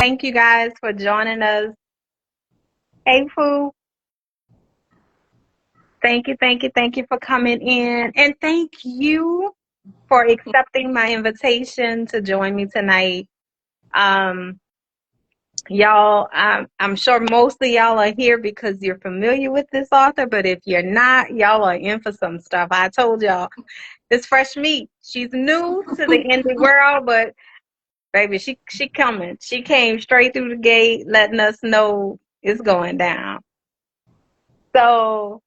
Thank you guys for joining us. Hey, Pooh. Thank you, thank you, thank you for coming in. And thank you for accepting my invitation to join me tonight. Um, y'all, I'm sure most of y'all are here because you're familiar with this author, but if you're not, y'all are in for some stuff. I told y'all, this fresh meat. She's new to the indie world, but baby, she coming. She came straight through the gate, letting us know it's going down. So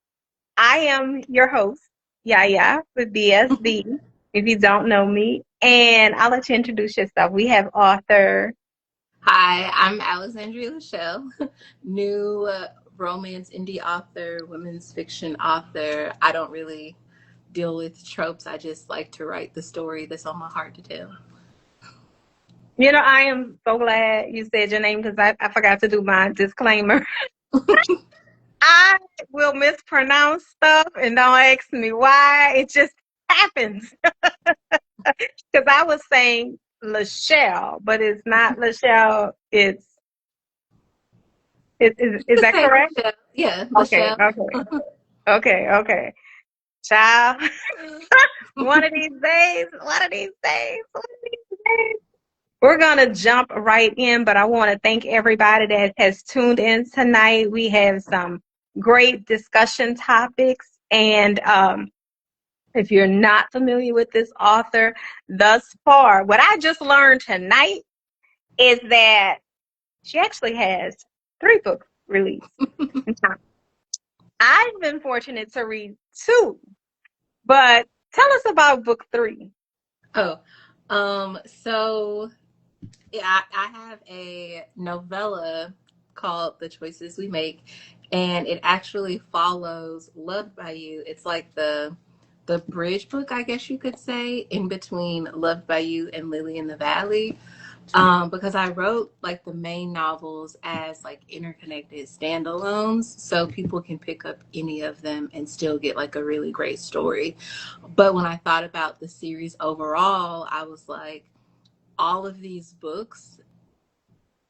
I am your host, Yaya with BSB, if you don't know me. And I'll let you introduce yourself. We have author. Hi, I'm Alexandrea Lechelle, new romance indie author, women's fiction author. I don't really deal with tropes. I just like to write the story that's on my heart to tell. You know, I am so glad you said your name because I forgot to do my disclaimer. I will mispronounce stuff and don't ask me why. It just happens. Because I was saying Lechelle, but it's not Lechelle. Is that Say correct? Lechelle. Yeah, Okay, Lechelle. okay. Child, one of these days, we're going to jump right in, but I want to thank everybody that has tuned in tonight. We have some great discussion topics, and if you're not familiar with this author thus far, what I just learned tonight is that she actually has 3 books released. I've been fortunate to read 2, but tell us about book 3. Oh, so yeah, I have a novella called The Choices We Make, and it actually follows Loved by You. It's like the bridge book, I guess you could say, in between Loved by You and Lily in the Valley. Because I wrote like the main novels as like interconnected standalones, so people can pick up any of them and still get like a really great story. But when I thought about the series overall, I was like, all of these books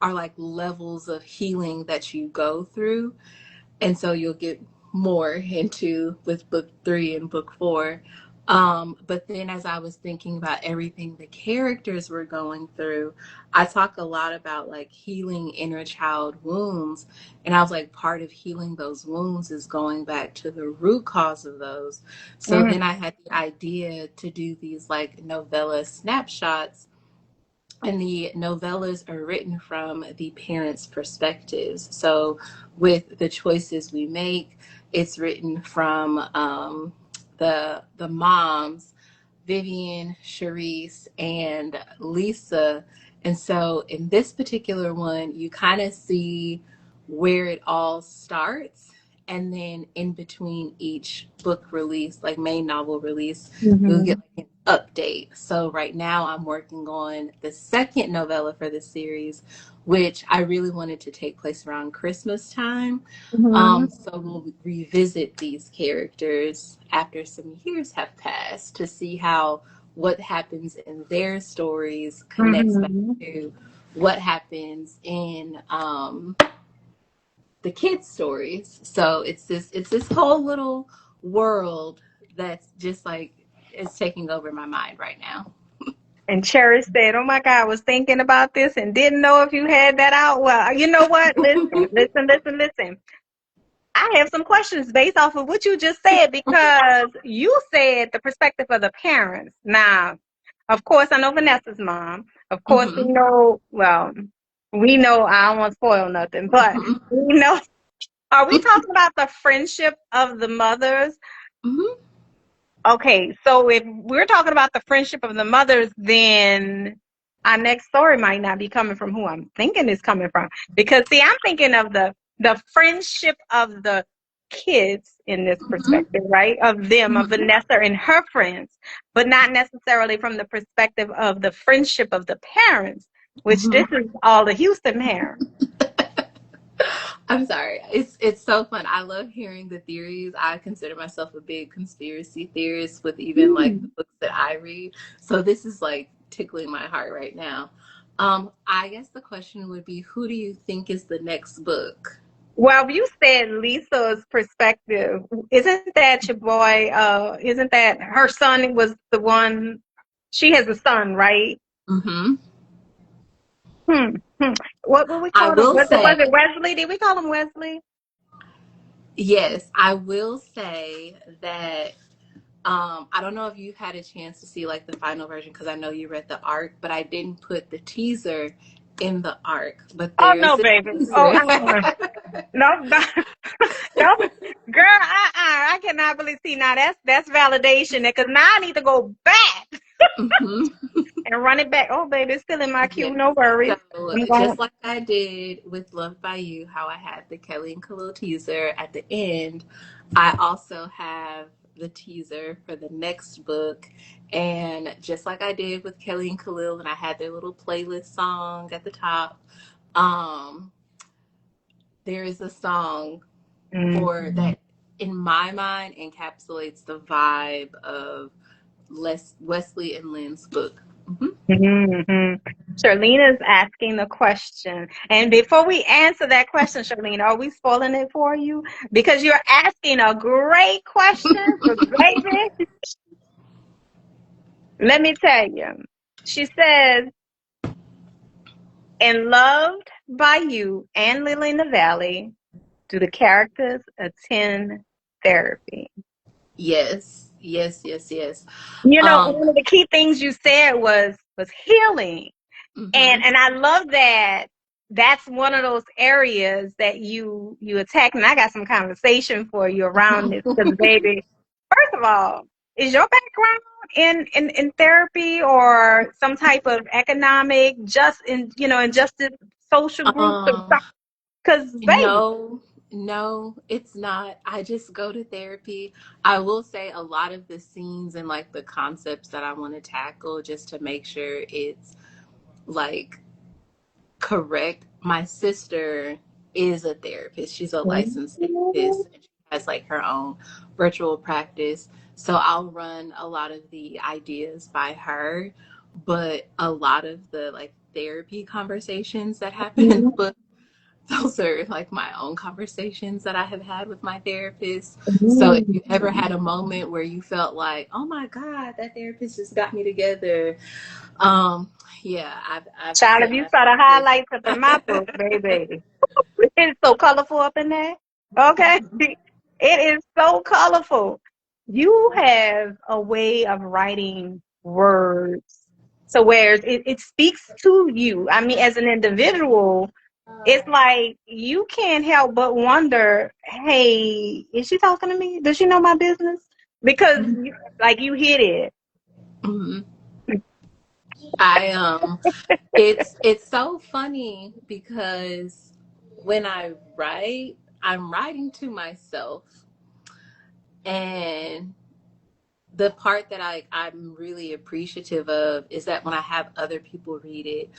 are like levels of healing that you go through. And so you'll get more into with book 3 and book 4. But then as I was thinking about everything the characters were going through, I talk a lot about like healing inner child wounds. And I was like, part of healing those wounds is going back to the root cause of those. So then I had the idea to do these like novella snapshots, and the novellas are written from the parents' perspectives. So, with the choices we make, it's written from the moms, Vivian, Charisse, and Lisa. And so, in this particular one, you kind of see where it all starts. And then in between each book release, like main novel release, you'll Mm-hmm. get like an update. So right now I'm working on the second novella for the series, which I really wanted to take place around Christmas time. Mm-hmm. So we'll revisit these characters after some years have passed to see how what happens in their stories connects back Mm-hmm. to what happens in the kids' stories. So it's this whole little world that's just like it's taking over my mind right now. And Cherish said, "Oh my God, I was thinking about this and didn't know if you had that out." Well, you know what? Listen. I have some questions based off of what you just said because you said the perspective of the parents. Now, of course, I know Vanessa's mom. Of course, we Mm-hmm. know, well, we know I don't want to spoil nothing, but Mm-hmm. we know, are we talking about the friendship of the mothers? Mm-hmm. Okay, so if we're talking about the friendship of the mothers, then our next story might not be coming from who I'm thinking it's coming from. Because see, I'm thinking of the friendship of the kids in this Mm-hmm. perspective, right? Of them, of Mm-hmm. Vanessa and her friends, but not necessarily from the perspective of the friendship of the parents, which this Mm-hmm. is all the Houston parents. I'm sorry. It's so fun. I love hearing the theories. I consider myself a big conspiracy theorist with even like the books that I read. So this is like tickling my heart right now. I guess the question would be, who do you think is the next book? Well, you said Lisa's perspective. Isn't that your boy? Isn't that her son was the one? She has a son, right? Mm-hmm. Hmm. Hmm. What we I call him? will Was say, it Wesley? Did we call him Wesley? yes, I will say that I don't know if you've had a chance to see like the final version because I know you read the arc, but I didn't put the teaser in the arc. But Oh there no, is a baby. Oh, teaser. no, no, no, girl. I cannot believe. See, now that's validation. Because now I need to go back Hmm. and run it back. Oh, baby, it's still in my Yes. queue. No worries. So I'm just going. like I did with Love by You, how I had the Kelly and Khalil teaser at the end, I also have the teaser for the next book. And just like I did with Kelly and Khalil, and I had their little playlist song at the top, um, there is a song Mm. for that in my mind encapsulates the vibe of Wesley and Lynn's book. Hmm. Hmm. Charlena's asking the question. And before we answer that question, Charlene, are we spoiling it for you? Because you're asking a great question, but baby, let me tell you. She says, in Loved by You and Lily in the Valley, do the characters attend therapy? Yes, yes, yes, yes. You know, Um, one of the key things you said was healing. mhm. And I love that that's one of those areas that you attack. And I got some conversation for you around this because, baby, first of all, is your background in therapy or some type of economic just in injustice social groups or um, because baby. no, no, it's not. I just go to therapy. I will say a lot of the scenes and like the concepts that I want to tackle just to make sure it's like correct. My sister is a therapist. She's a licensed therapist and she has like her own virtual practice. So I'll run a lot of the ideas by her, but a lot of the like therapy conversations that happen in the book, those are like my own conversations that I have had with my therapist. So if you ever had a moment where you felt like, oh my God, that therapist just got me together. Um, yeah, I've Child, if sent you my saw the therapist. highlights up in my book, baby, it's so colorful up in there. Okay. It is so colorful. You have a way of writing words. So where it speaks to you. I mean, as an individual, it's like you can't help but wonder, hey, is she talking to me? Does she know my business? Because like you hit it. Mhm. I it's so funny because when I write, I'm writing to myself, and the part that I'm really appreciative of is that when I have other people read it,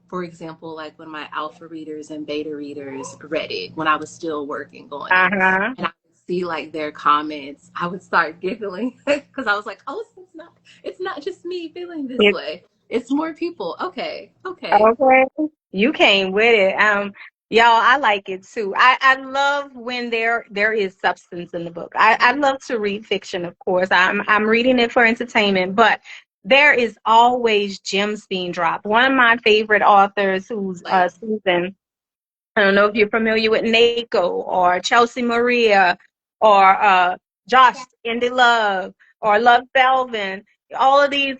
for example, like when my alpha readers and beta readers read it when I was still working on it, Uh-huh. and I would see like their comments, I would start giggling because I was like, oh, it's not just me feeling this way. It's more people. Okay, okay. Okay. You came with it. Y'all, I like it too. I love when there is substance in the book. I love to read fiction, of course. I'm reading it for entertainment, but there is always gems being dropped. One of my favorite authors, who's Like, Susan, I don't know if you're familiar with Nako or Chelsea Maria or Josh Indie Love or Love Belvin. All of these,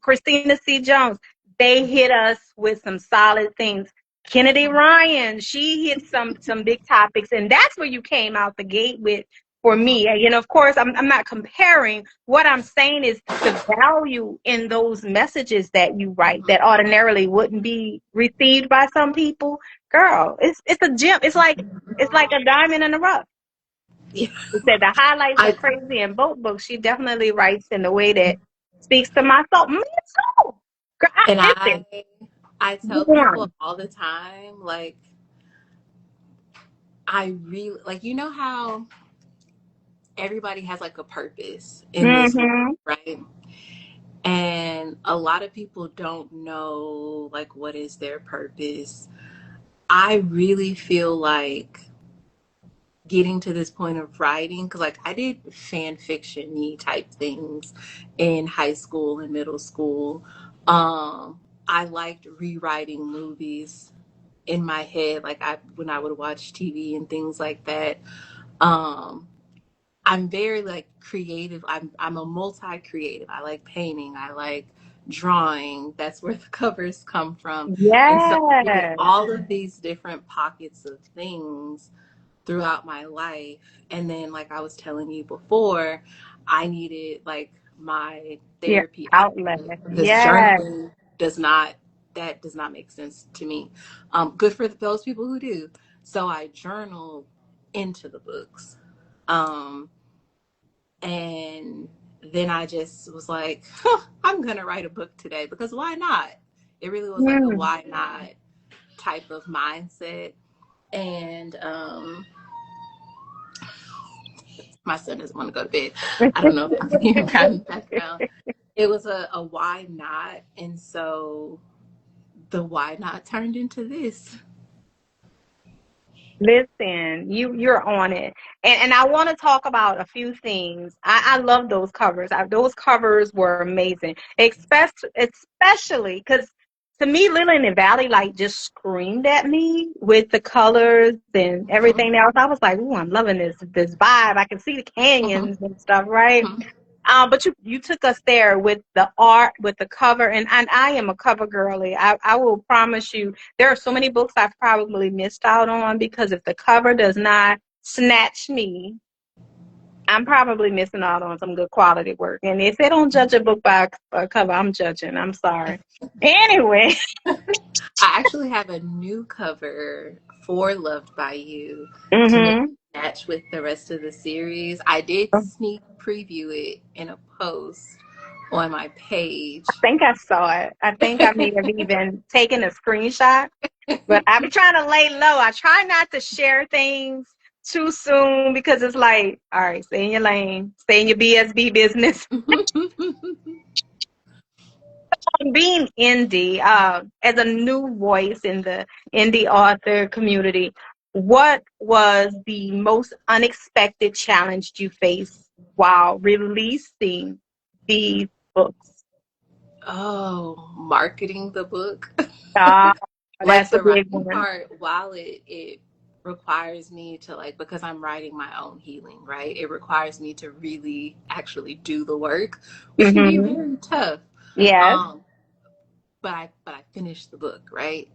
Christina C. Jones, they hit us with some solid things. Kennedy Ryan, she hit some big topics, and that's where you came out the gate with. for me. And of course, I'm not comparing. What I'm saying is the value in those messages that you write that ordinarily wouldn't be received by some people. Girl, it's a gem. It's like a diamond in the rough. Yeah. She said the highlights are I crazy in both books. She definitely writes in a way that speaks to my soul. Me too. Girl, and listen. I tell Go people on. all the time, like, I really like, you know how everybody has like a purpose in this world, Mm-hmm. right? And a lot of people don't know like what is their purpose. I really feel like getting to this point of writing, because like I did fan fiction-y type things in high school and middle school. I liked rewriting movies in my head, like I when I would watch TV and things like that. Um, I'm very like creative. I'm a multi creative. I like painting. I like drawing. That's where the covers come from. And so I did Yes. all of these different pockets of things throughout my life. And then, like I was telling you before, I needed like my Yeah. therapy Outlet. outlet because Yes. journaling does not make sense to me. Good for those people who do. So I journal into the books. Um, and then I just was like, huh, I'm going to write a book today because why not? It really was like a Mm. why not type of mindset. And my son doesn't want to go to bed. I don't know if I can hear him crying in the background. It was a why not. And so the why not turned into this. Listen, you're on it, and I want to talk about a few things. I love those covers. Those covers were amazing, especially because to me, Lily in the Valley like just screamed at me with the colors and everything else. I was like, "Ooh, I'm loving this vibe. I can see the canyons and stuff, right?" But you took us there with the art, with the cover, and I am a cover girly. I will promise you, there are so many books I've probably missed out on because if the cover does not snatch me, I'm probably missing out on some good quality work. And if they don't judge a book by a cover, I'm judging. I'm sorry. Anyway. I actually have a new cover for Loved by You to make Hmm. it match with the rest of the series. I did sneak preview it in a post on my I page. think I saw it. I think I may have even taken a screenshot. But I be trying to lay low. I try not to share things too soon because it's like, all right, stay in your lane, stay in your BSB business. Being indie, as a new voice in the indie author community, what was the most unexpected challenge you faced while releasing these books? Oh, marketing the book. Ah, Like that's a the big writing one. part, while it requires me to like, because I'm writing my own healing, right? It requires me to really actually do the work, which can be Hmm. very tough. Yes. Um, but I finished the book, right?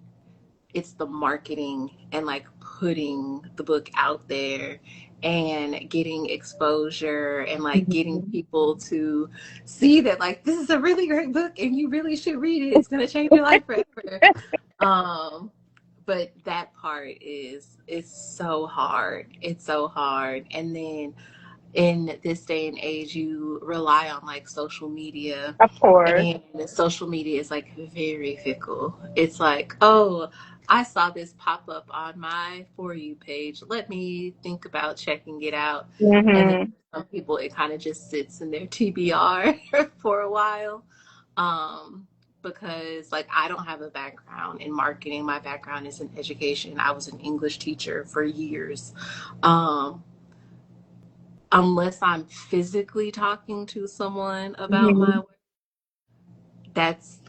It's the marketing and like putting the book out there and getting exposure and like getting Mhm. people to see that like this is a really great book and you really should read it. It's gonna change your life forever. Um, but that part is it's so hard. It's so hard. And then in this day and age, you rely on like social media, Of course. and social media is like very fickle. It's like, oh, I saw this pop up on my For You page. Let me think about checking it out. And then Hmm. some people, it kind of just sits in their TBR for a while. Um, because like I don't have a background in marketing. My background is in education. I was an English teacher for years. Um, unless I'm physically talking to someone about my Hmm. work, that's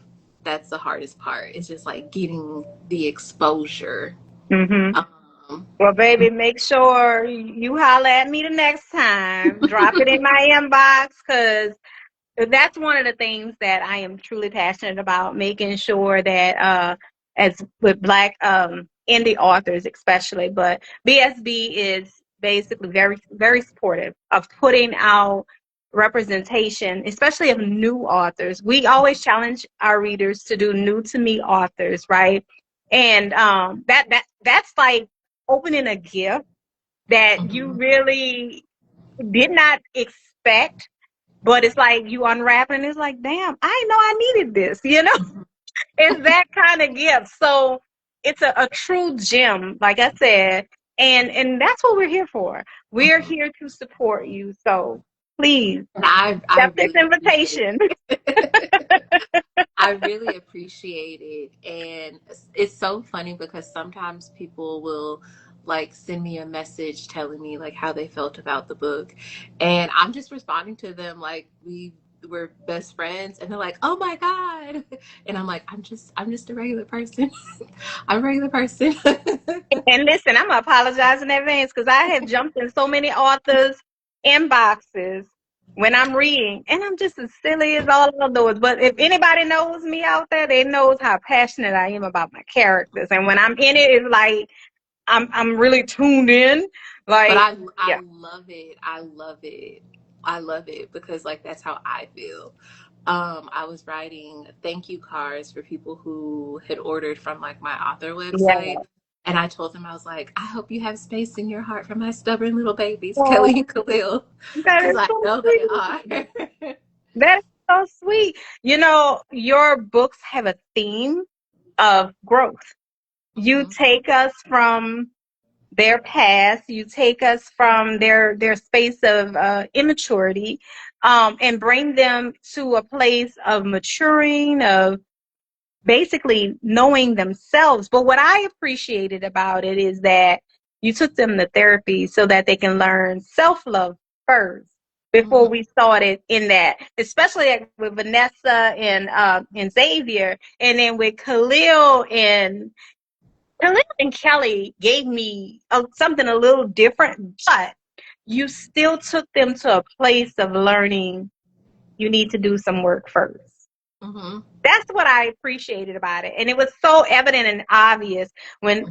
that's the hardest part. It's just like getting the exposure. Hmm. Um, Well, baby, make sure you holler at me the next time. Drop it in my inbox because that's one of the things that I am truly passionate about, making sure that as with Black indie authors especially, but BSB is basically very, very supportive of putting out representation, especially of new authors. We always challenge our readers to do new to me authors, right? And that's like opening a gift that you Mhm. really did not expect, but it's like you unwrap it and it's like, damn, I know I needed this, you know? Mhm. It's that kind of gift. So it's a true gem, like I said, and that's what we're here for. We're Mhm. here to support you. So please And I accept this really appreciate invitation. it. I really appreciate it. And it's so funny because sometimes people will like send me a message telling me like how they felt about the book. And I'm just responding to them like we're best friends, and they're like, "Oh my God." And I'm like, I'm just a regular person. I'm a regular person. And listen, I'm gonna apologize in advance because I have jumped in so many authors' inboxes when I'm reading, and I'm just as silly as all of those. But if anybody knows me out there, they knows how passionate I am about my characters. And when I'm in it, it's like I'm really tuned in. But Like, I yeah, love it. I love it. I love it because like that's how I feel. I was writing thank you cards for people who had ordered from like my author yeah. website. And I told them, I was like, I hope you have space in your heart for my stubborn little babies, Oh, Kelly and Khalil, that because is I so know they sweet. are. That is so sweet. You know, your books have a theme of growth. You Hmm. take us from their past, you take us from their space of immaturity, and bring them to a place of maturing, of basically knowing themselves. But what I appreciated about it is that you took them to therapy so that they can learn self-love first before Hmm. we started in that, especially like with Vanessa and Xavier, and then with Khalil and Kelly gave me something a little different, but you still took them to a place of learning you need to do some work first. Hmm. That's what I appreciated about it. And it was so evident and obvious when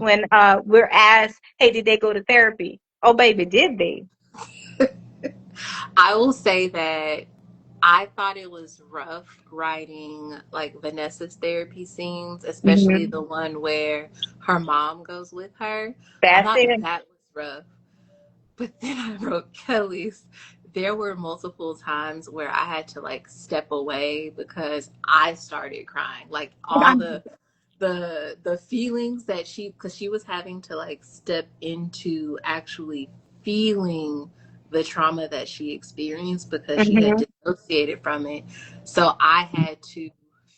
we're asked, hey, did they go to therapy? Oh, baby, did they? I will say that I thought it was rough writing like Vanessa's therapy scenes, especially Mm-hmm. the one where her mom goes with her. I That's thought it. that was rough. But then I wrote Kelly's. There were multiple times where I had to like step away because I started crying. Like all the feelings that because she was having to like step into actually feeling the trauma that she experienced because she had Mm-hmm. dissociated from it. So I had to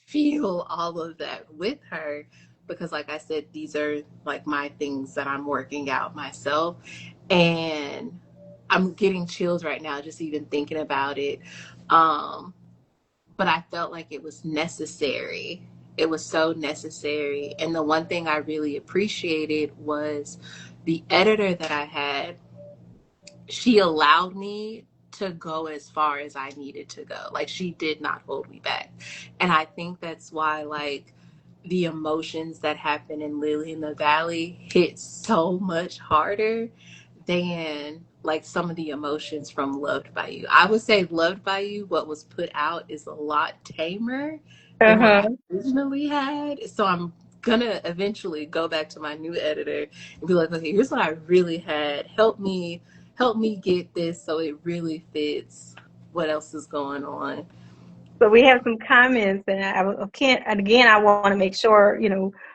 feel all of that with her because like I said, these are like my things that I'm working out myself. And I'm getting chills right now just even thinking about it. Um, but I felt like it was necessary. It was so necessary. And the one thing I really appreciated was the editor that I had, she allowed me to go as far as I needed to go. Like she did not hold me back. And I think that's why like the emotions that happen in Lily in the Valley hit so much harder than like some of the emotions from Loved by You. I would say Loved by You, what was put out is a lot tamer than what I Uh-huh. originally had. So I'm gonna eventually go back to my new editor and be like, okay, here's what I really had. Help me get this so it really fits what else is going on. So we have some comments, and I can't. And again, I want to make sure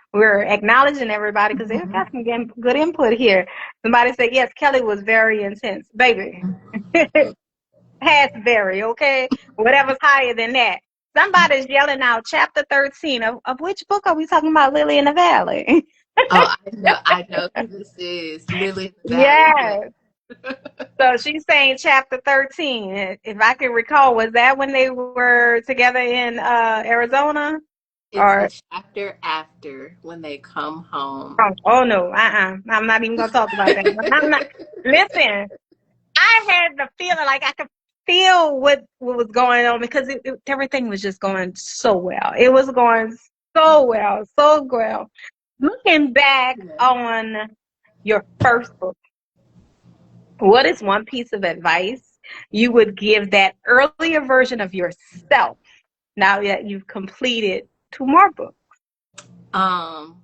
we're acknowledging everybody because they've got some good input here. Somebody said yes, Kelly was very intense, baby. Has very okay. Whatever's higher than that. Somebody's yelling out chapter 13 of which book are we talking about? Lily in the Valley. Oh, I know who this is. Lily in the Valley. Yeah. Yes. So she's saying chapter 13. If I can recall, was that when they were together in Arizona? It's Or the chapter after when they come home. oh no, I'm not even gonna talk about that. I'm not. Listen, I had the feeling like I could feel what was going on because everything was just going so well. It was going so well, so well. Looking back Yeah. on your first book, What is one piece of advice you would give that earlier version of yourself now that you've completed two more books? Um,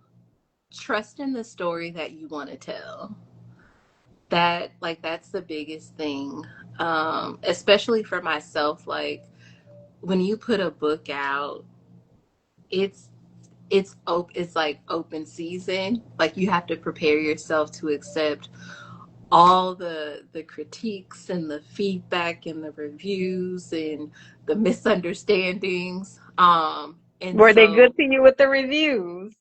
Trust in the story that you want to tell. That's the biggest thing. Especially for myself, like when you put a book out, it's it's like open season. Like you have to prepare yourself to accept all the critiques and the feedback and the reviews and the misunderstandings. And Were they good so to you with the reviews?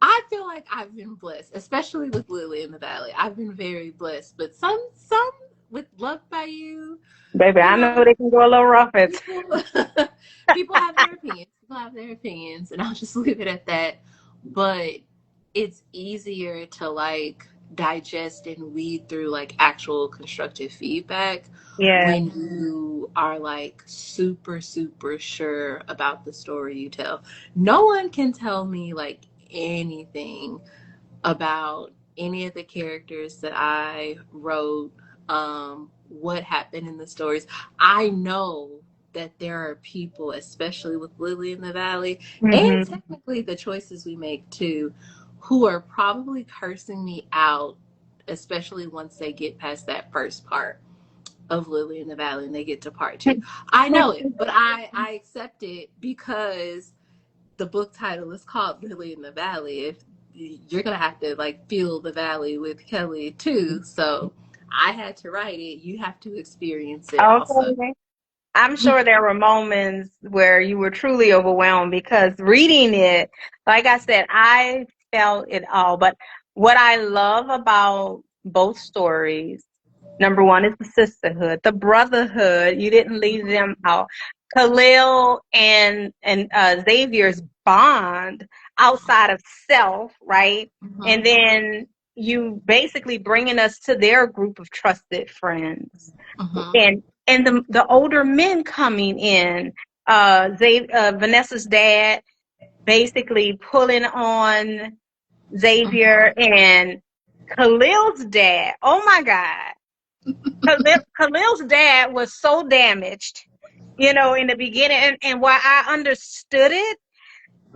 I feel like I've been blessed, especially with Lily in the Valley. I've been very blessed, but some with Love by You, Baby, you I know know, they can go a little rough at people people have their opinions. People have their opinions, and I'll just leave it at that. But it's easier to like digest and weed through like actual constructive feedback Yeah, when you are like super sure about the story you tell. No one can tell me like anything about any of the characters that I wrote, what happened in the stories. I know that there are people, especially with Lily in the Valley, and hmm, technically the choices we make too, who are probably cursing me out, especially once they get past that first part of Lily in the Valley and they get to part two. I know it, but I accept it because the book title is called Lily in the Valley. If you're gonna have to like feel the valley with Kelly too, so I had to write it. You have to experience it also. okay. I'm sure there were moments where you were truly overwhelmed because reading it, like I said, I felt it all. But what I love about both stories, number one is the sisterhood, the brotherhood. You didn't leave them out. Khalil and Xavier's bond outside of self, right? And Mm-hmm. then you basically bringing us to their group of trusted friends Mm-hmm. and the older men coming in, Vanessa's dad basically pulling on Xavier and Khalil's dad. Oh my God. Khalil's dad was so damaged, in the beginning. And while I understood it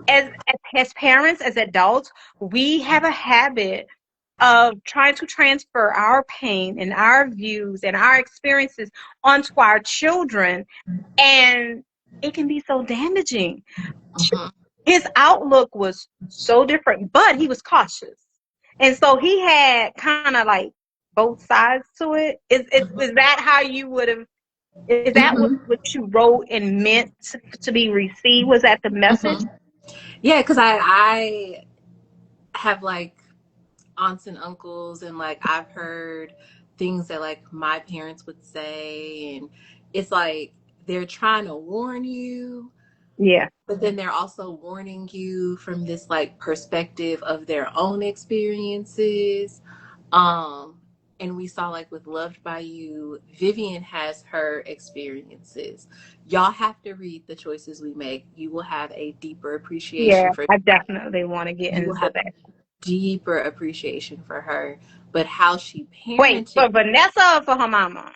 as parents, as adults, we have a habit of trying to transfer our pain and our views and our experiences onto our children, and it can be so damaging. Mm-hmm. His outlook was so different, but he was cautious, and so he had kind of like both sides to it. Is that how you would have? Is that what Mm-hmm. what you wrote and meant to be received? Was that the message? Mm-hmm. Yeah, because I have like aunts and uncles, and like I've heard things that like my parents would say, and it's like they're trying to warn you, Yeah, but then they're also warning you from this like perspective of their own experiences. um and we saw like with Loved by You, Vivian has her experiences. Y'all have to read The Choices We Make. You will have a deeper yeah. appreciation for I definitely want to get you will into have that. deeper appreciation for her, but how she Wait, parented for Vanessa or for her mama?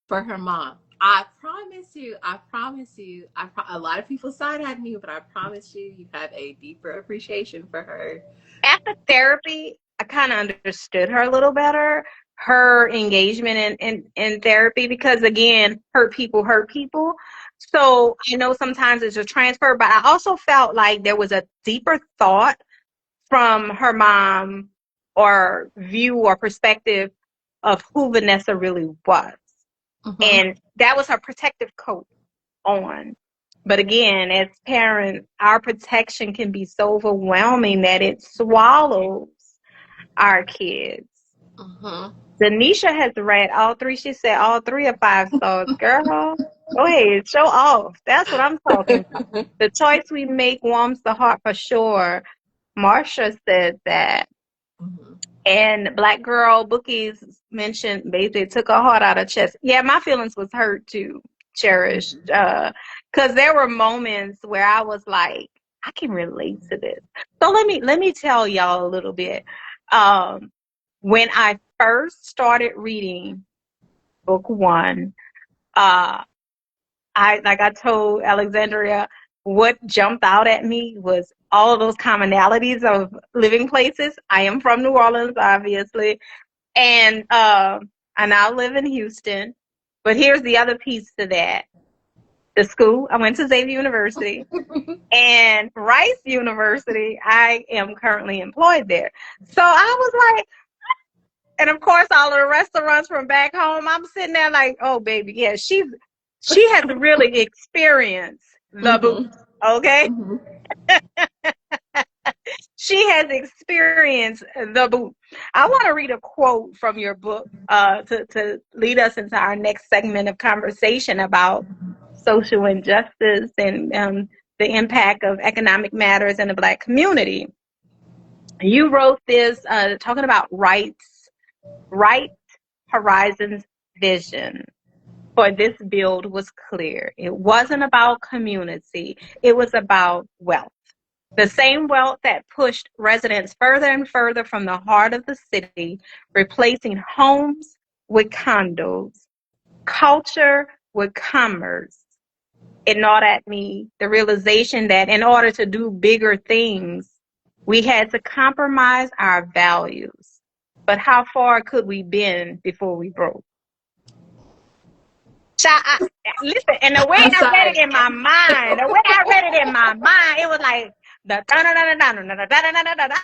for her mom. I promise you, a lot of people side eyed me, but I promise you, you have a deeper appreciation for her. After therapy, I kind of understood her a little better, her engagement in therapy, because again, hurt people. So I know sometimes it's a transfer, but I also felt like there was a deeper thought from her mom or view or perspective of who Vanessa really was. Mm-hmm. And that was her protective coat on. But again, as parents, our protection can be so overwhelming that it swallows our kids. Mm-hmm. Denisha has read all three. She said all three are 5 stars. Girl, go ahead, show off. That's what I'm talking about. The choice we make warms the heart for sure. Marsha said that. Mm-hmm. And Black Girl Bookies mentioned basically took her heart out of chest. Yeah, my feelings was hurt too, cherished. Mm-hmm. Because there were moments where I was like, I can relate to this. So let me tell y'all a little bit. Um, when I first started reading book one, I told Alexandria, what jumped out at me was all of those commonalities of living places. I am from New Orleans, obviously, and I now live in Houston. But here's the other piece to that. The school, I went to Xavier University and Rice University. I am currently employed there. So I was like, and of course, all of the restaurants from back home, I'm sitting there like, oh, baby, yeah, she has really experienced the booth, Mm-hmm. okay? Mm-hmm. She has experienced the booth. I want to read a quote from your book to lead us into our next segment of conversation about social injustice and the impact of economic matters in the Black community. You wrote this talking about right horizons vision for this build was clear. It wasn't about community, it was about wealth. The same wealth that pushed residents further and further from the heart of the city, replacing homes with condos, culture with commerce. It gnawed at me the realization that in order to do bigger things, we had to compromise our values. But how far could we bend before we broke? Listen, and the way I'm I read sorry. it in my mind, it was like the da da da da da da da da da da da.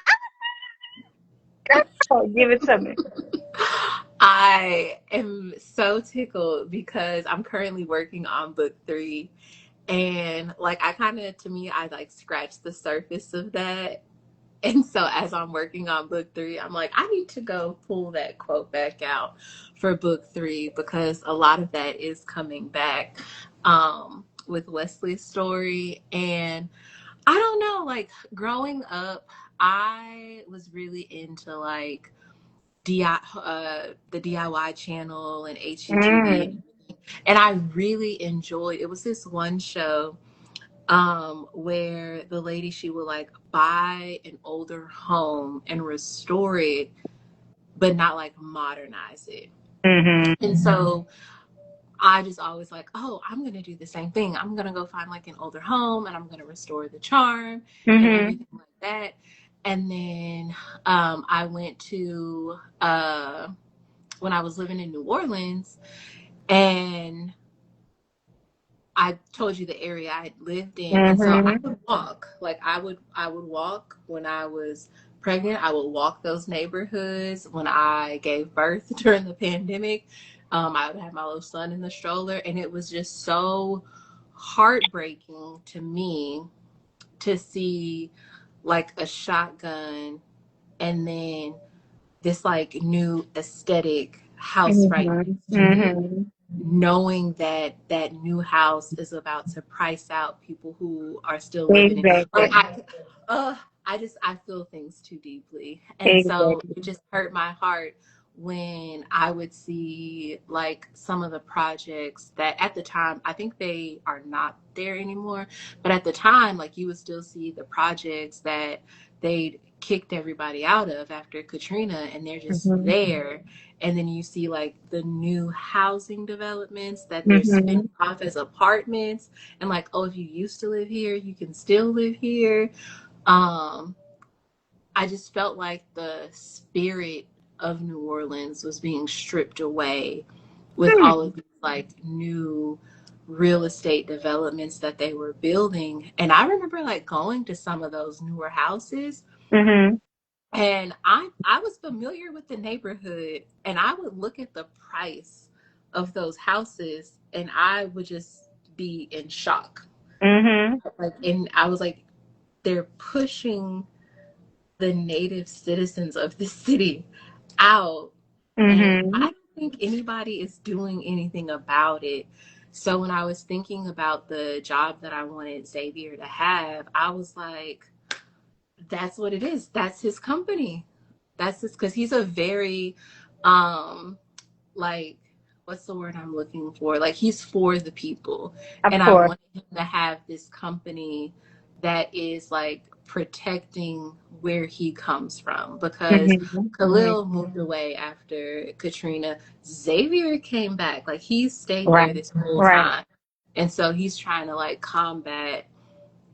Give it to me. I am so tickled because I'm currently working on book 3, and like I kind of, to me, I like scratched the surface of that. And so as I'm working on book 3, I'm like, I need to go pull that quote back out for book 3 because a lot of that is coming back with Wesley's story. And I don't know, like growing up, I was really into like the DIY channel and HGTV, Mm, and I really enjoyed. It was this one show where the lady, she would like buy an older home and restore it, but not like modernize it. mm-hmm, And so I just always like, oh, I'm gonna do the same thing. I'm gonna go find like an older home and I'm gonna restore the charm and mm-hmm, everything like that. And then I went to when I was living in New Orleans, and I told you the area I lived in, and so I mm-hmm. would walk. Like I would walk when I was pregnant. I would walk those neighborhoods when I gave birth during the pandemic. I would have my little son in the stroller, and it was just so heartbreaking to me to see like a shotgun and then this like new aesthetic house right Mm-hmm. next to it, Mm-hmm. knowing that that new house is about to price out people who are still living in, like Exactly. I feel things too deeply, and so Exactly. it just hurt my heart when I would see like some of the projects that at the time, I think they are not there anymore, but at the time, like you would still see the projects that they kicked everybody out of after Katrina, and they're just Mm-hmm. there. And then you see like the new housing developments that they're Mm-hmm. spinning off as apartments, and like, oh, if you used to live here, you can still live here. um I just felt like the spirit of New Orleans was being stripped away with all of these like new real estate developments that they were building. And I remember like going to some of those newer houses, Mm-hmm. and I was familiar with the neighborhood, and I would look at the price of those houses and I would just be in shock. Mm-hmm. Like, and I was like, they're pushing the native citizens of the city out, and I Mm-hmm. don't think anybody is doing anything about it. So when I was thinking about the job that I wanted Xavier to have, I was like, that's what it is. That's his company. That's his, because he's a very um like, what's the word I'm looking for? Like, he's for the people. Of And I course. wanted him to have this company that is like protecting where he comes from, because Mm-hmm. Khalil moved away after Katrina. Xavier came back. Like, he stayed Right. there this whole Right. time. And so he's trying to like combat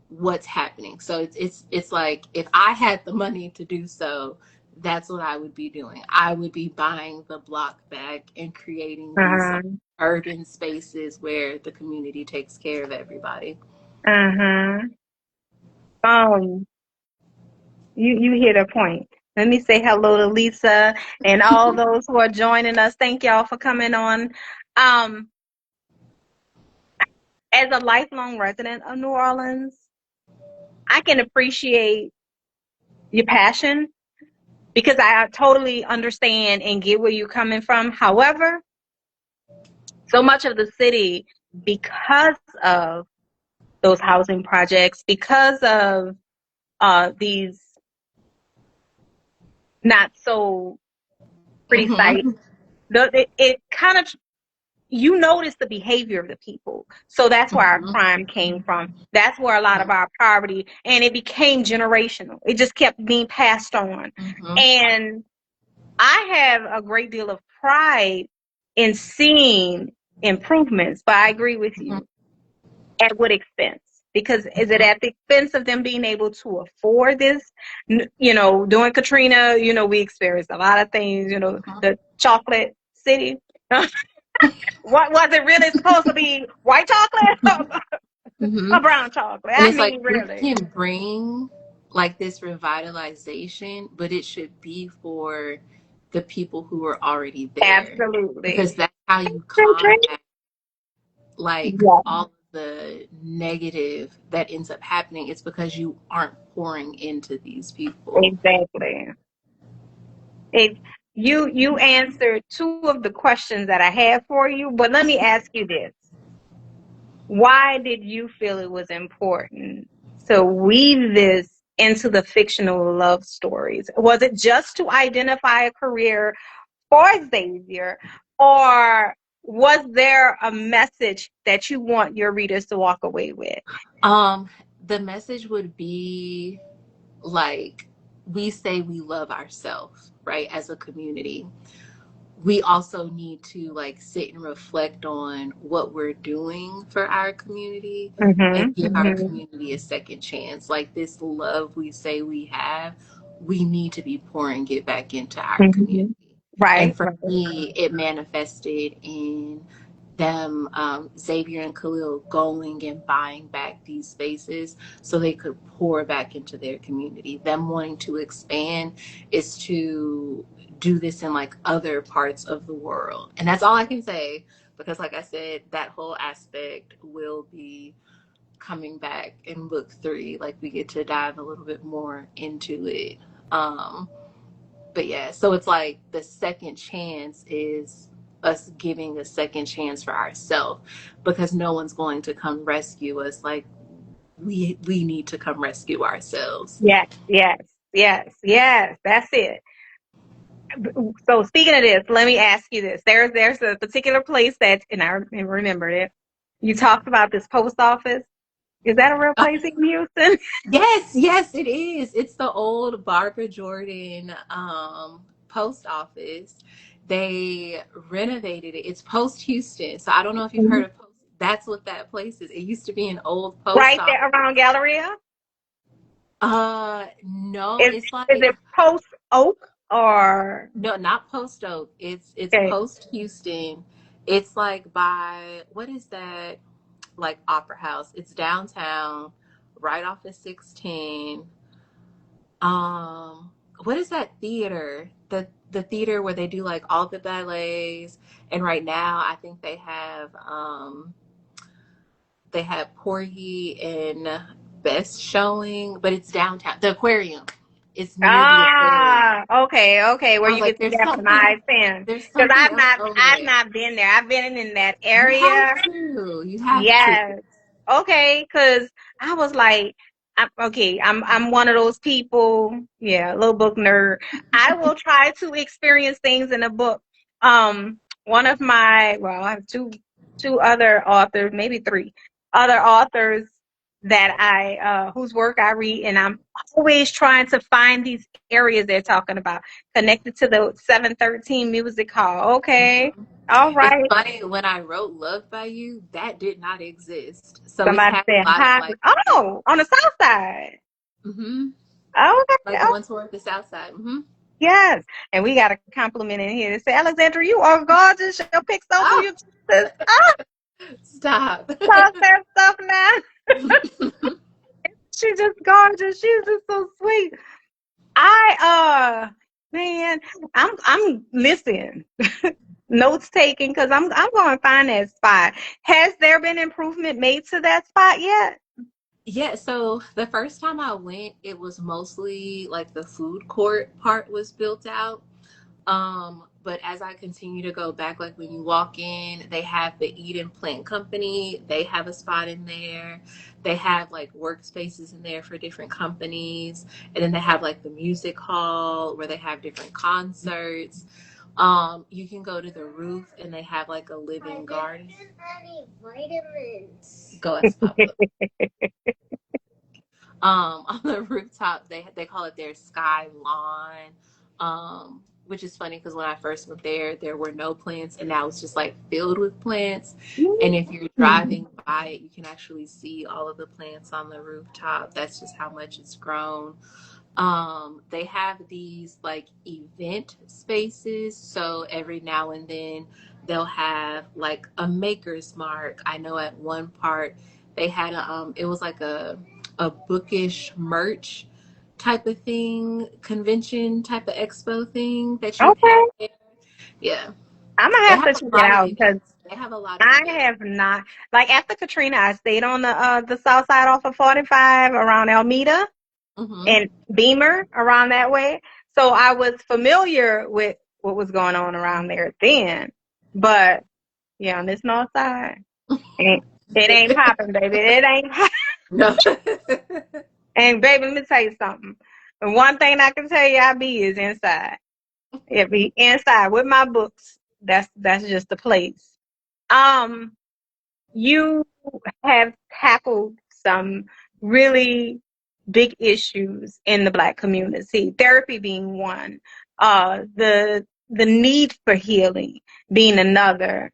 what's happening. So it's like, if I had the money to do so, that's what I would be doing. I would be buying the block back and creating these Uh-huh. urban spaces where the community takes care of everybody. Uh-huh. Um, you hit a point. Let me say hello to Lisa and all those who are joining us. Thank y'all for coming on. Um, as a lifelong resident of New Orleans, I can appreciate your passion because I totally understand and get where you're coming from. However, so much of the city, because of those housing projects, because of these not so pretty sites, Mm-hmm. it kind of, you notice the behavior of the people. So that's where our Mm-hmm. crime came from. That's where a lot of our poverty, and it became generational. It just kept being passed on. Mm-hmm. And I have a great deal of pride in seeing improvements, but I agree with Mm-hmm. you. At what expense? Because is it at the expense of them being able to afford this? During Katrina, we experienced a lot of things, Mm-hmm. the chocolate city. What was it really supposed to be? White chocolate Mm-hmm. or brown chocolate? And I it's like, mean, we really. can bring like this revitalization, but it should be for the people who are already there, Absolutely. because that's how you combat like Yeah, all of the negative that ends up happening. It's because you aren't pouring into these people. exactly. It, you answered two of the questions that I had for you, but let me ask you this. Why did you feel it was important to weave this into the fictional love stories? Was it just to identify a career for Xavier, or was there a message that you want your readers to walk away with? Um, the message would be like, we say we love ourselves, right, as a community. We also need to like sit and reflect on what we're doing for our community and Mm-hmm, give our mm-hmm, community a second chance. Like, this love we say we have, we need to be pouring it back into our mm-hmm. community. Right, And for right. me, it manifested in them, Xavier and Khalil, going and buying back these spaces so they could pour back into their community. Them wanting to expand is to do this in like other parts of the world. And that's all I can say, because like I said, that whole aspect will be coming back in book 3. Like, we get to dive a little bit more into it. Um, but yeah, so it's like the second chance is us giving a second chance for ourselves, because no one's going to come rescue us. Like, we need to come rescue ourselves. Yes, yes, yes, yes. That's it. So speaking of this, let me ask you this. There's a particular place that, and I remembered it. You talked about this post office. Is that a real place in Houston? Yes, yes, it is. It's the old Barbara Jordan post office. They renovated it. It's post Houston. So I don't know if you've heard of post. That's what that place is. It used to be an old post Right office. there around Galleria? No, Is it's is like, it Post Oak or no, not Post Oak. It's okay? post Houston. It's like by, what is that? Like, Opera House. It's downtown, right off of 610. um what is that theater, the theater where they do like all the ballets, and right now I think they have Porgy and Best showing, but it's downtown. The aquarium, it's near the aquarium. Ah, okay, okay, where I was you can like, see that from I-10. there's Because something else over I've there. not been there. I've been in that You area. have to, you have to. Yes. Okay, because I was like, I'm one of those people. Yeah, a little book nerd. I will try to experience things in a book. One of my, well, I have two other authors, maybe three other authors. that whose work I read, and I'm always trying to find these areas they're talking about connected to the 713 music hall. Okay, Mhm. all It's right. funny, when I wrote Love by You, that did not exist. So it Somebody has a said lot of hi. like, Oh, on the south side. hmm Okay, like oh, going toward the south side. yes. And we got a compliment in here that say, Alexandra, you are gorgeous. Your pics don't do Oh, you justice. I stop. love that stuff now. She's just gorgeous. She's just so sweet. I man, I'm listening, notes taking because I'm going to find that spot. Has there been improvement made to that spot yet? Yeah, so the first time I went, it was mostly like the food court part was built out. But as I continue to go back, like when you walk in, they have the Eden Plant Company. They have a spot in there. They have like workspaces in there for different companies. And then they have like the music hall where they have different concerts. You can go to the roof and they have like a living garden. Vitamins. Go ask Papa. On the rooftop, they call it their sky lawn, which is funny because when I first went there were no plants, and now it's just like filled with plants. And if you're driving by it, you can actually see all of the plants on the rooftop. That's just how much it's grown. They have these like event spaces, so every now and then they'll have like a maker's mark. I know at one part they had it was like a bookish merch type of thing, convention type of expo thing that you Okay, had there. Yeah. I'm gonna They have have to a check it lot of out because events. They have a lot of I events. have not. Like after Katrina, I stayed on the south side off of 45 around Elmeda Hmm. and Beamer around that way. So I was familiar with what was going on around there then. But yeah, on this north side, it, it ain't popping, baby. It ain't popping. No. And baby, let me tell you something. The one thing I can tell you I be is inside. It be inside with my books. That's just the place. Um, you have tackled some really big issues in the Black community, therapy being one, the need for healing being another.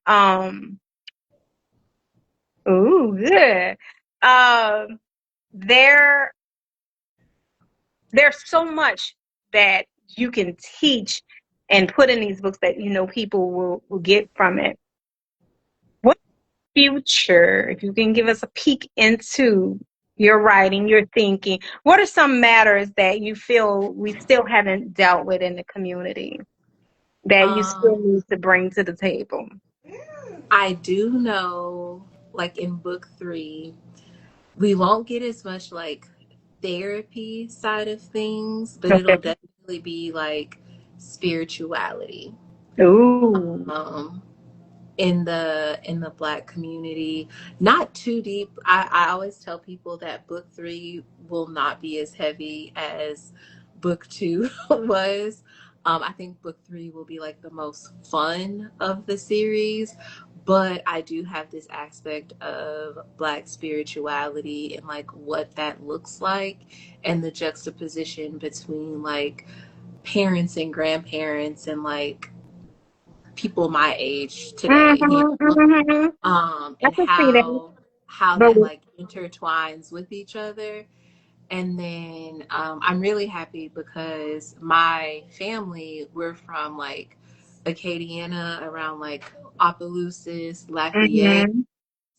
Ooh, good. Um, there, there's so much that you can teach and put in these books that you know people will get from it. What future, if you can give us a peek into your writing, your thinking, what are some matters that you feel we still haven't dealt with in the community that you still um need to bring to the table? I do know, like in book three, we won't get as much like therapy side of things, but it'll Okay. definitely be like spirituality. Ooh. Um, in the Black community, not too deep. I always tell people that book three will not be as heavy as book two was. I think book three will be like the most fun of the series, but I do have this aspect of Black spirituality and like what that looks like, and the juxtaposition between like parents and grandparents and like people my age today, you Mm-hmm, know, mm-hmm. I and can see that. how But that like intertwines with each other. And then I'm really happy because my family, we're from like Acadiana, around like Opelousas, Lafayette. mm-hmm.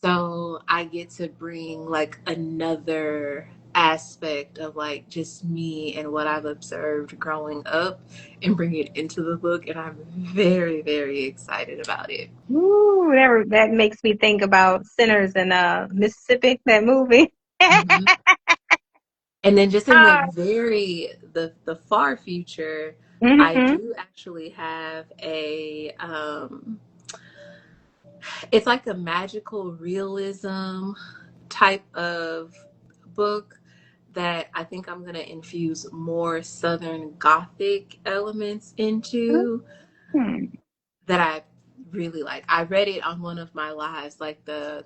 So I get to bring like another aspect of like just me and what I've observed growing up and bring it into the book. And I'm very, very excited about it. Ooh, that makes me think about Sinners in Mississippi, that movie. Hmm. And then just in the uh, very the far future, I mm-hmm. do actually have it's like a magical realism type of book that I think I'm gonna infuse more Southern Gothic elements into, that I really like. I read it on one of my lives, like the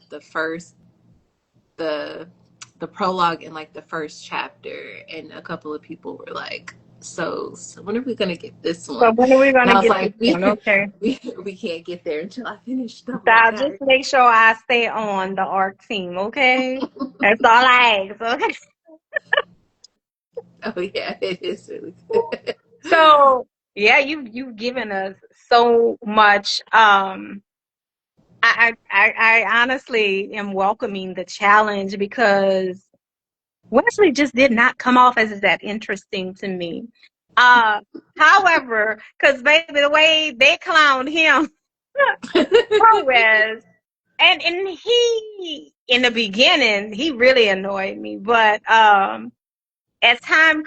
the prologue in like the first chapter, and a couple of people were like, so when are we gonna get this So one? when are we And gonna I was get this like, one? Okay. we can't get there until I finish So double I'll just dark. make sure I stay on the ARC team, okay? That's all I ask, okay? Oh yeah, it is really good. So yeah, you've given us so much. I honestly am welcoming the challenge because Wesley just did not come off as that interesting to me. Uh, However, because baby, the way they clowned him, poor Wes, and he in the beginning he really annoyed me, but as time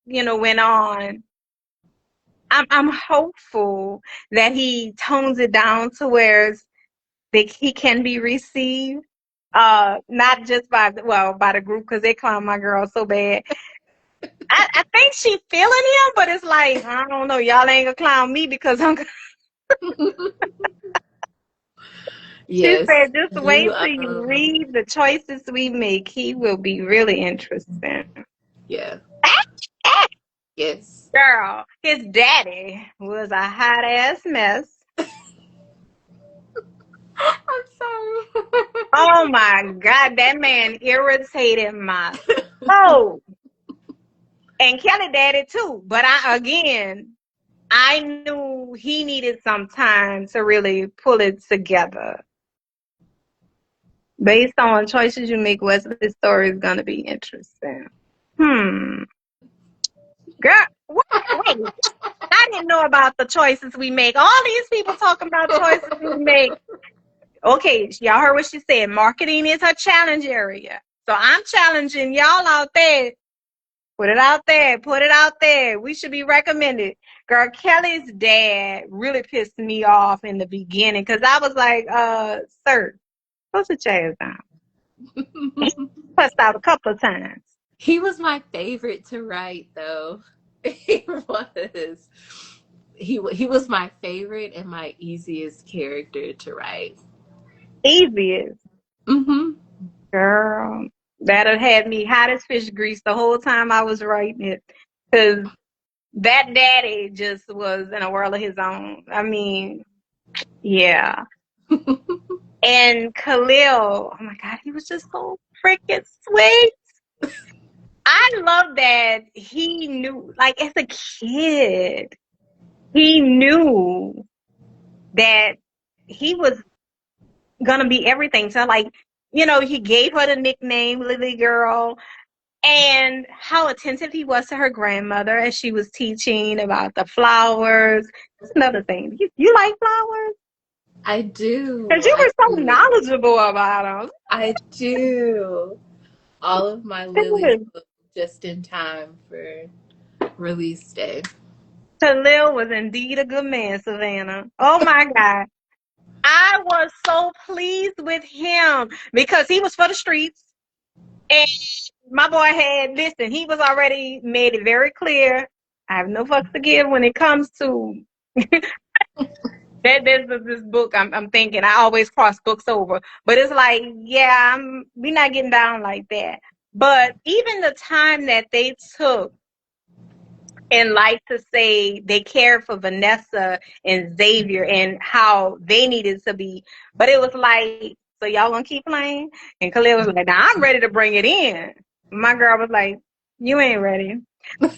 went on, I'm hopeful that he tones it down to where he can be received. Not just by the group because they clown my girl so bad. I think she feeling him, but it's like I don't know. Y'all ain't gonna clown me because I'm. She Yes, said, just you wait till you read the choices we make. He will be really interesting. yeah, Ah, yes. girl, his daddy was a hot ass mess. I'm sorry. Oh my God, that man irritated my soul. And Kelly daddy too. But I knew he needed some time to really pull it together. Based on choices you make, Wesley's story is gonna be interesting. Hmm. Girl, what? Wait. I didn't know about the choices we make. All these people talking about choices we make. Okay, y'all heard what she said. Marketing is her challenge area. So I'm challenging y'all out there. Put it out there. Put it out there. We should be recommended. Girl, Kelly's dad really pissed me off in the beginning because I was like, sir, go sit your ass down. He cussed out a couple of times. He was my favorite to write, though. He was. He was my favorite and my easiest character to write. Easiest. Mm-hmm. Girl, that had me hot as fish grease the whole time I was writing it. Because that daddy just was in a world of his own. I mean, yeah. And Khalil, oh my God, he was just so freaking sweet. I love that he knew, like as a kid, he knew that he was gonna be everything. So like, he gave her the nickname Lily Girl and how attentive he was to her grandmother as she was teaching about the flowers. That's another thing. You like flowers? I do. Because you I were so do. knowledgeable about I do. All of my lilies them. bloom just in time for release day. Khalil was indeed a good man, Savannah. Oh my God. I was so pleased with him because he was for the streets. And my boy listen, he was already made it very clear. I have no fucks to give when it comes to there's this book I'm thinking. I always cross books over. But it's like, yeah, we're not getting down like that. But even the time that they took and like to say they cared for Vanessa and Xavier and how they needed to be. But it was like, so y'all gonna keep playing? And Khalil was like, now I'm ready to bring it in. My girl was like, you ain't ready.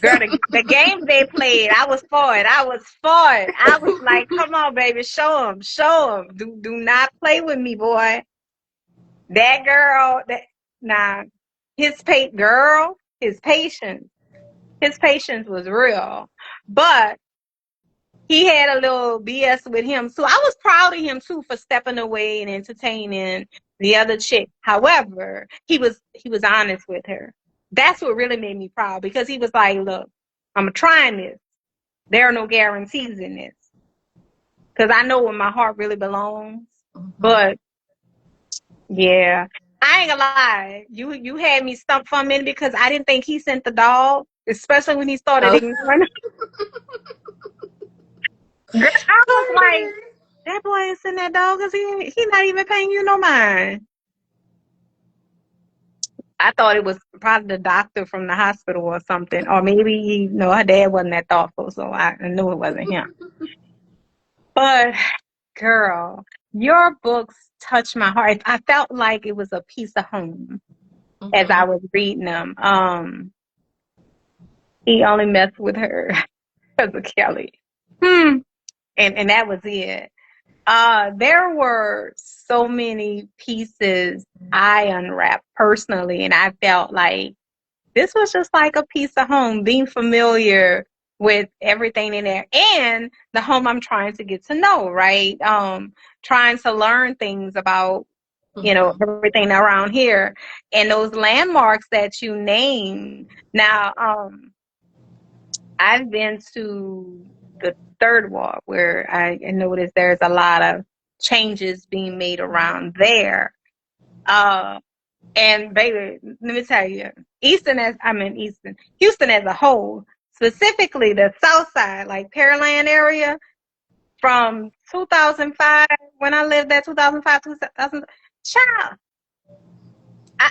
Girl, the games they played, I was for it. I was for it. I was like, come on, baby, show them, show them. Do not play with me, boy. That girl, nah, his patience. His patience was real. But he had a little BS with him. So I was proud of him too for stepping away and entertaining the other chick. However, he was honest with her. That's what really made me proud because he was like, look, I'm trying this. There are no guarantees in this. Because I know where my heart really belongs. Mm-hmm. But yeah. I ain't gonna lie. You had me stumped for a minute because I didn't think he sent the dog, especially when he started Oh. ignoring. Girl, I was like, that boy ain't sending that dog because he not even paying you no mind. I thought it was probably the doctor from the hospital or something, or maybe her dad wasn't that thoughtful, so I knew it wasn't him. But girl, your books touched my heart. I felt like it was a piece of home as I was reading them. He only messed with her because of Kelly. And that was it. There were so many pieces I unwrapped personally, and I felt like this was just like a piece of home, being familiar with everything in there and the home I'm trying to get to know, right? Trying to learn things about, everything around here and those landmarks that you named. Now, I've been to the third wall where I noticed there's a lot of changes being made around there. And baby, let me tell you, Houston as a whole, specifically the South Side, like Pearland area, from 2005 when I lived there, 2005, 2000, child,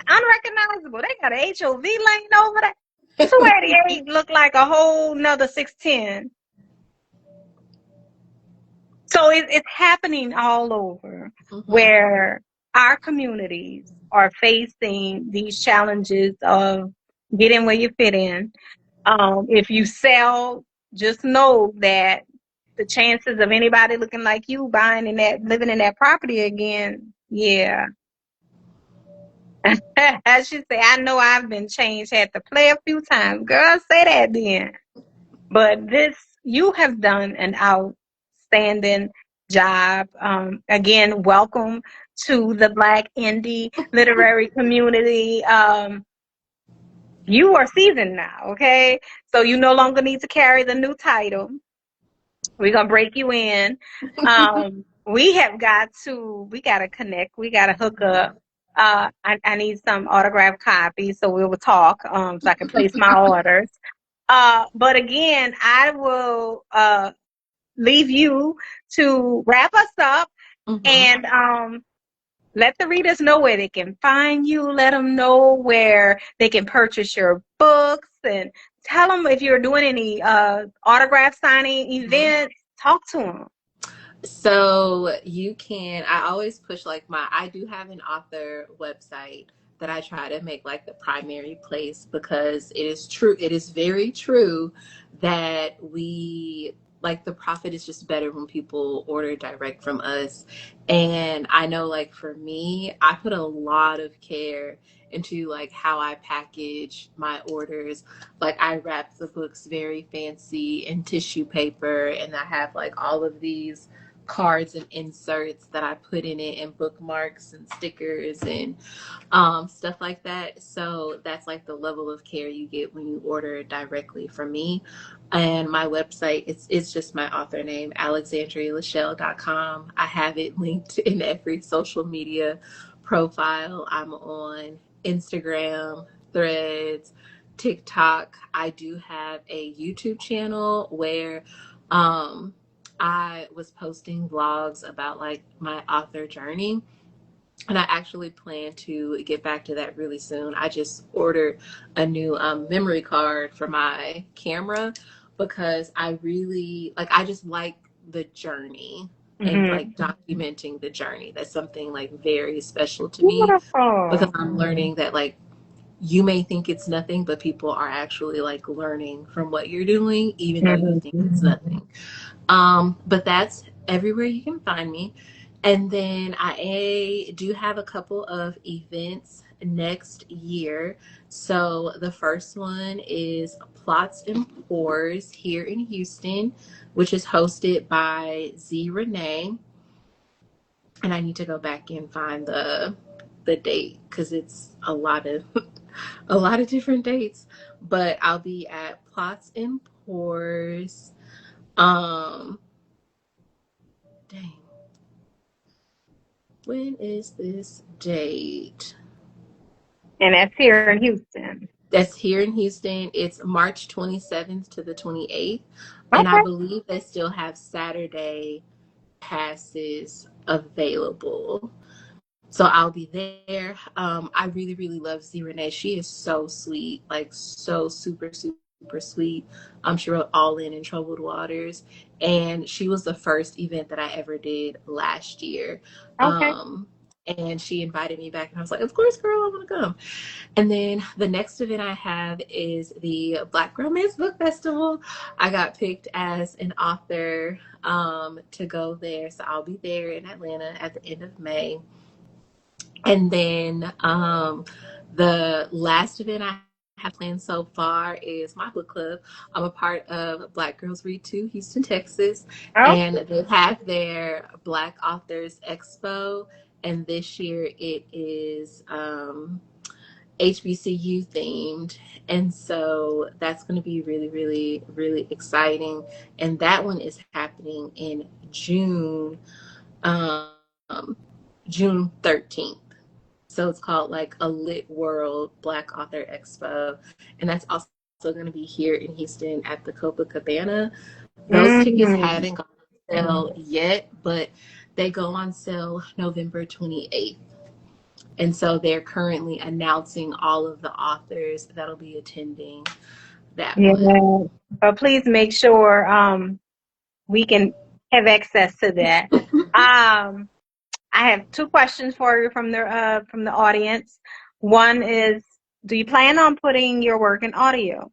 unrecognizable. They got an HOV lane over there. 288 looked like a whole nother 610. So it's happening all over where our communities are facing these challenges of getting where you fit in. If you sell, just know that the chances of anybody looking like you living in that property again, yeah. As she say, I know I've been changed, had to play a few times. Girl, say that then. But you have done an outstanding job. Again, welcome to the Black indie literary community. You are seasoned now, okay? So you no longer need to carry the new title. We're gonna break you in. We got to connect. We got to hook up. I need some autographed copies, so we will talk. So I can place my orders. But again, I will leave you to wrap us up and let the readers know where they can find you. Let them know where they can purchase your books and tell them if you're doing any autograph signing events. Talk to them. So I always push I do have an author website that I try to make like the primary place because it is very true that the profit is just better when people order direct from us. And I know like for me, I put a lot of care into like how I package my orders. Like I wrap the books very fancy in tissue paper, and I have like all of these cards and inserts that I put in it, and bookmarks and stickers and stuff like that. So that's like the level of care you get when you order directly from me. And my website, it's just my author name, alexandrealechelle.com. I have it linked in every social media profile. I'm on Instagram, Threads, TikTok. I do have a YouTube channel where I was posting vlogs about like my author journey. And I actually plan to get back to that really soon. I just ordered a new memory card for my camera because I just like the journey and like documenting the journey. That's something like very special to me because I'm learning that like you may think it's nothing, but people are actually like learning from what you're doing, even though you think it's nothing. But that's everywhere you can find me. And then I do have a couple of events next year. So the first one is Plots and Pours here in Houston, which is hosted by Z Renee. And I need to go back and find the date because it's a lot of a lot of different dates. But I'll be at Plots and Pours. Dang. When is this date? And that's here in Houston. That's here in Houston. It's March 27th to the 28th. And I Okay. believe they still have Saturday passes available. So I'll be there. I really, really love Z Renee. She is so sweet, like so super, super sweet. She wrote All In and Troubled Waters, and she was the first event that I ever did last year. Okay. Um, and she invited me back, and I was like, "Of course, girl, I want to come." And then the next event I have is the Black Romance Book Festival. I got picked as an author to go there, so I'll be there in Atlanta at the end of May. And then the last event I have planned so far is my book club. I'm a part of Black Girls Read Too, Houston, Texas, Oh. and they have their Black Authors Expo. And this year it is HBCU themed. And so that's going to be really, really, really exciting. And that one is happening in June, June 13th. So it's called like a Lit World Black Author Expo. And that's also going to be here in Houston at the Copacabana. Those tickets haven't Mm. gone on sale yet, but they go on sale November 28th. And so they're currently announcing all of the authors that'll be attending that Yeah. one. But please make sure we can have access to that. Um, I have two questions for you from the audience. One is, do you plan on putting your work in audio?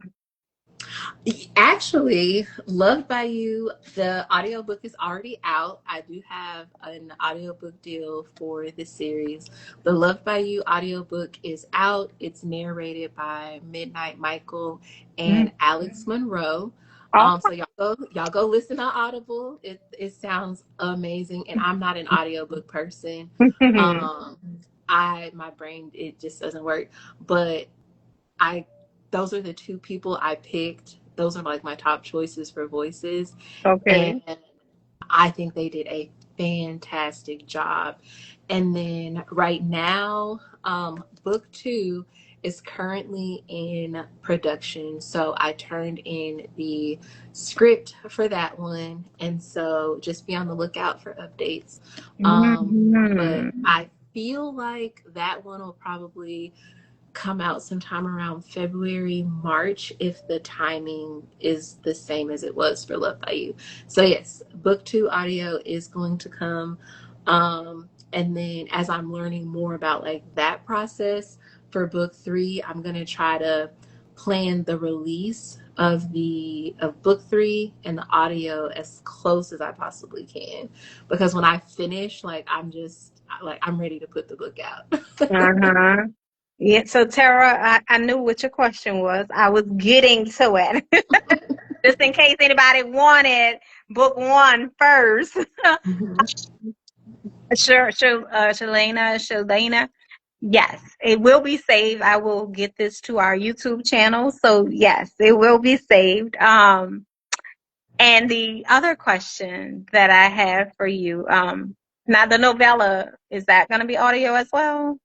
Actually, Loved by You, the audiobook is already out. I do have an audiobook deal for this series. The Loved by You audiobook is out. It's narrated by Midnight Michael Mm. and Alex Monroe. Oh. So y'all go listen on Audible. It sounds amazing. And I'm not an audiobook person. Um my brain, it just doesn't work. But I those are the two people I picked. Those are like my top choices for voices. And Okay. I think they did a fantastic job. And then right now, book two is currently in production. So I turned in the script for that one. And so just be on the lookout for updates. But Mhm. I feel like that one will probably come out sometime around February, March, if the timing is the same as it was for Love by You. So yes, book two audio is going to come. And then as I'm learning more about like that process for book three, I'm gonna try to plan the release of book three and the audio as close as I possibly can. Because when I finish, like I'm ready to put the book out. Uh-huh. Yeah, so Tara, I knew what your question was. I was getting to it. Just in case anybody wanted book one first. Shalena. Yes, it will be saved. I will get this to our YouTube channel. So yes, it will be saved. And the other question that I have for you, now the novella, is that going to be audio as well?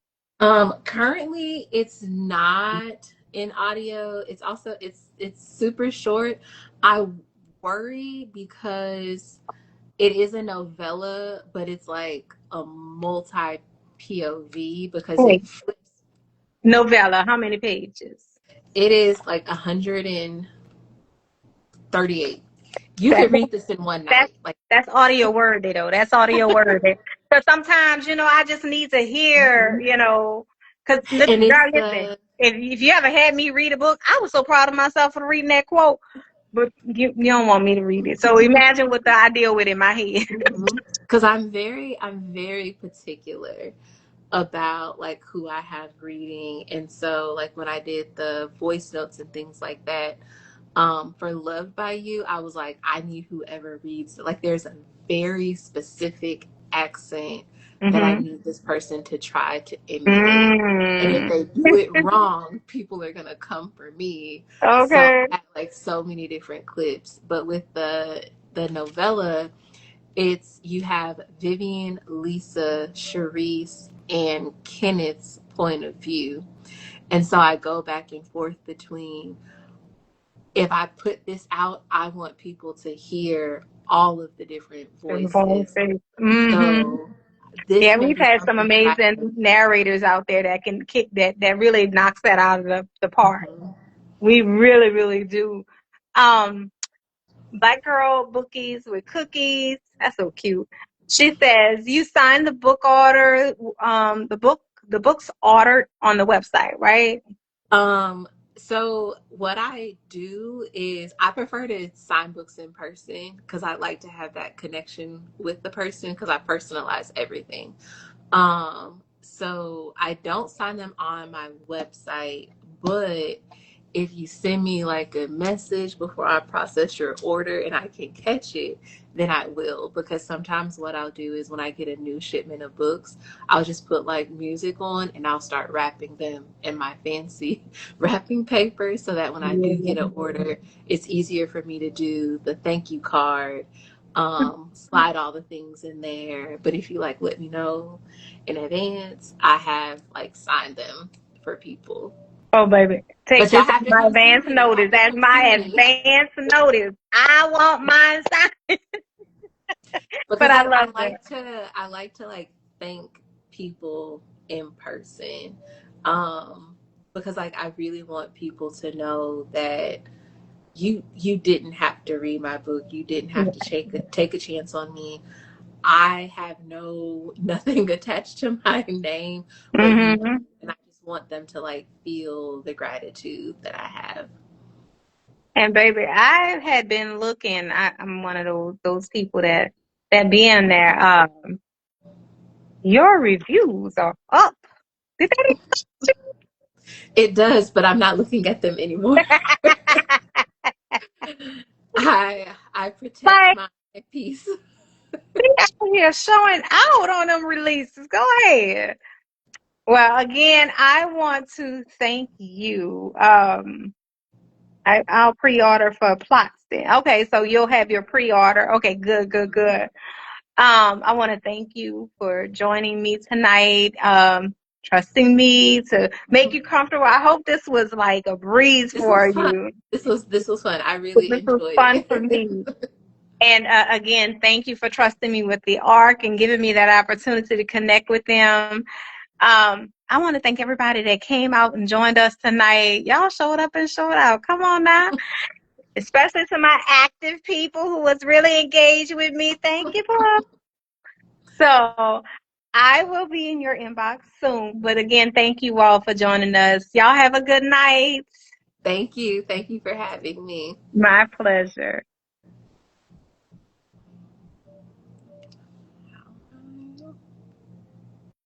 Currently it's not in audio. It's super short. I worry because it is a novella, but it's like a multi POV because Wait, it flips. novella, how many pages? It is like 138. You That could read this in one That's night. Like that's audio worthy though. That's audio worthy. So sometimes, I just need to hear, because and girl, it's listen, the if you ever had me read a book, I was so proud of myself for reading that quote. But you don't want me to read it. So imagine what I deal with in my head. because I'm very particular about like who I have reading. And so like when I did the voice notes and things like that, for Loved by You, I was like, I need whoever reads, like there's a very specific accent that I Mm-hmm. need this person to try to emulate. And if Mm. they do it wrong, people are gonna come for me. So Okay. I had like so many different clips. But with the novella, it's you have Vivian, Lisa, Charisse, and Kenneth's point of view. And so I go back and forth between, if I put this out, I want people to hear all of the different voices. Mm-hmm. So This Yeah, may we've be had some something that I amazing narrators out there that can kick that really knocks that out of the park. Mhm. We really, really do. Um, Black girl bookies with cookies. That's so cute. She says you signed the book order, the book's ordered on the website, right? Um, so what I do is I prefer to sign books in person because I like to have that connection with the person because I personalize everything. So I don't sign them on my website, but if you send me like a message before I process your order and I can catch it, then I will. Because sometimes what I'll do is when I get a new shipment of books, I'll just put like music on and I'll start wrapping them in my fancy wrapping paper so that when I do Yeah. get an order, it's easier for me to do the thank you card, slide all the things in there. But if you like let me know in advance, I have like signed them for people. Oh, baby. Take But y'all this as have to my come see advance me. Y'all notice. have to That's come see my me advance notice. I want mine signed. But because I I love that. like to like thank people in person. Um, because like I really want people to know that you didn't have to read my book. You didn't have to take a chance on me. I have nothing attached to my name but you, Hmm. and I just want them to like feel the gratitude that I have. And baby, I had been looking. I'm one of those people that be in there. Your reviews are up. Did It does, but I'm not looking at them anymore. that I protect like my peace. be out here showing out on them releases? Go ahead. Well, again, I want to thank you. I'll pre-order for plots then. Okay, so you'll have your pre-order. Okay, good, good, good. I want to thank you for joining me tonight. Trusting me to make you comfortable. I hope this was like a breeze This was for fun. you. This was fun. I This really was enjoyed fun for me. it. And again, thank you for trusting me with the ARC and giving me that opportunity to connect with them. I want to thank everybody that came out and joined us tonight. Y'all showed up and showed out. Come on now. Especially to my active people who was really engaged with me. Thank you, Paul. So I will be in your inbox soon. But again, thank you all for joining us. Y'all have a good night. Thank you. Thank you for having me. My pleasure.